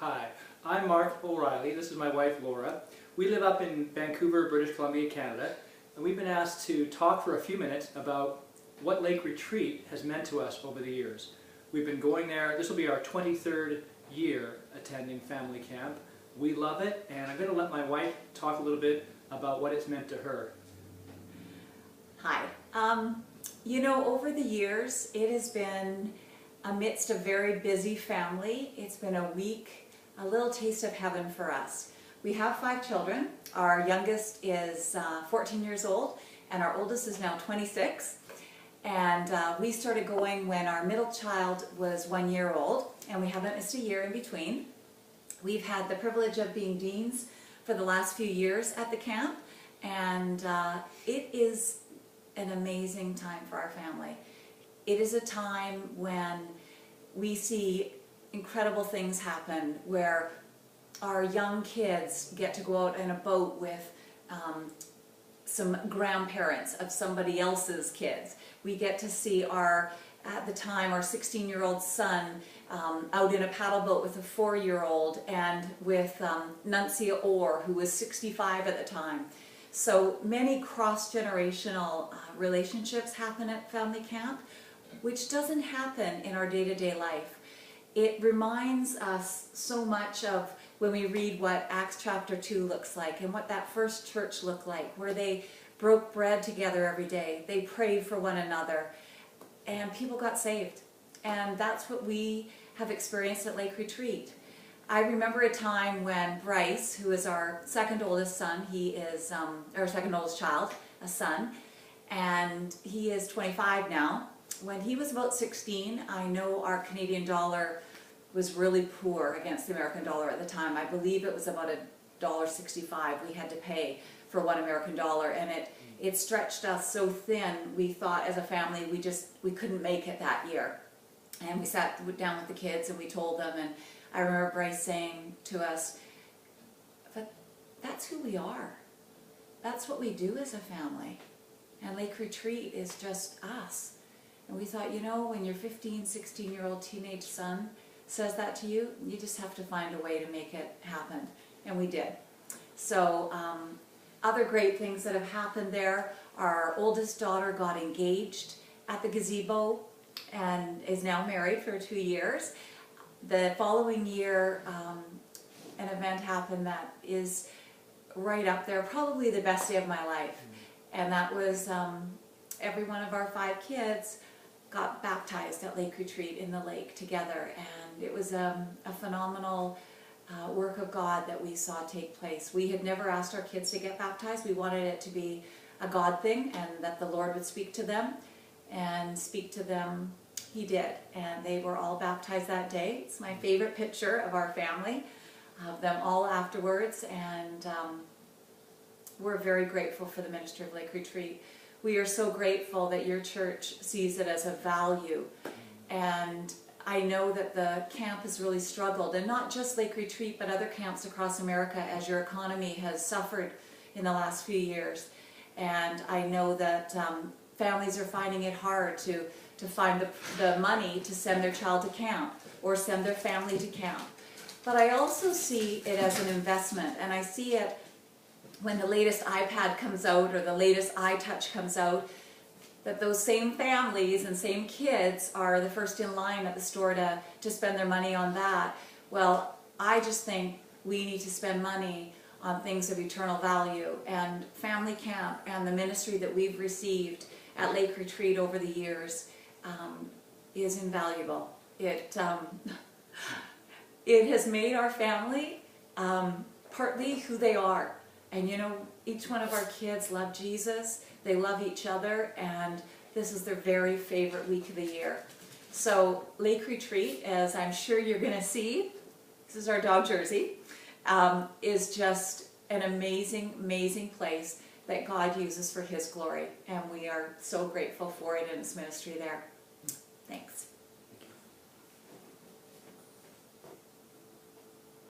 Hi, I'm Mark O'Reilly. This is my wife Laura. We live up in Vancouver, British Columbia, Canada, and we've been asked to talk for a few minutes about what Lake Retreat has meant to us over the years. We've been going there, this will be our 23rd year attending family camp. We love it, and I'm going to let my wife talk a little bit about what it's meant to her. Hi. You know, over the years, it has been amidst a very busy family. It's been a week, a little taste of heaven for us. We have 5 children. Our youngest is 14 years old, and our oldest is now 26. And we started going when our middle child was 1 year old, and we haven't missed a year in between. We've had the privilege of being deans for the last few years at the camp, and it is an amazing time for our family. It is a time when we see incredible things happen, where our young kids get to go out in a boat with some grandparents of somebody else's kids. We get to see at the time, our 16-year-old son out in a paddle boat with a 4-year-old and with Nuncia Orr, who was 65 at the time. So many cross-generational relationships happen at family camp, which doesn't happen in our day-to-day life. It reminds us so much of when we read what Acts chapter 2 looks like and what that first church looked like, where they broke bread together every day, they prayed for one another, and people got saved. And that's what we have experienced at Lake Retreat. I remember a time when Bryce, who is our second oldest son, he is our second oldest child, a son, and he is 25 now. When he was about 16, I know our Canadian dollar was really poor against the American dollar at the time. I believe it was about $1.65 we had to pay for 1 American dollar, and it stretched us so thin. We thought as a family we couldn't make it that year. And we sat down with the kids and we told them, and I remember Bryce saying to us, "But that's who we are. That's what we do as a family. And Lake Retreat is just us." And we thought, you know, when your 15, 16-year-old teenage son says that to you, you just have to find a way to make it happen. And we did. So other great things that have happened there, our oldest daughter got engaged at the gazebo and is now married for 2 years. The following year, an event happened that is right up there, probably the best day of my life. And that was every one of our 5 kids got baptized at Lake Retreat in the lake together. And it was a phenomenal work of God that we saw take place. We had never asked our kids to get baptized. We wanted it to be a God thing and that the Lord would speak to them, and speak to them He did, and they were all baptized that day. It's my favorite picture of our family, of them all afterwards, and we're very grateful for the ministry of Lake Retreat. We are so grateful that your church sees it as a value, and I know that the camp has really struggled, and not just Lake Retreat, but other camps across America, as your economy has suffered in the last few years. And I know that families are finding it hard to find the money to send their child to camp or send their family to camp. But I also see it as an investment, and I see it when the latest iPad comes out or the latest iTouch comes out, that those same families and same kids are the first in line at the store to spend their money on that. Well, I just think we need to spend money on things of eternal value, and family camp and the ministry that we've received at Lake Retreat over the years is invaluable. It has made our family partly who they are. And you know, each one of our kids love Jesus, they love each other, and this is their very favorite week of the year. So Lake Retreat, as I'm sure you're going to see, this is our dog Jersey, is just an amazing, amazing place that God uses for His glory, and we are so grateful for it in His ministry there. Thanks.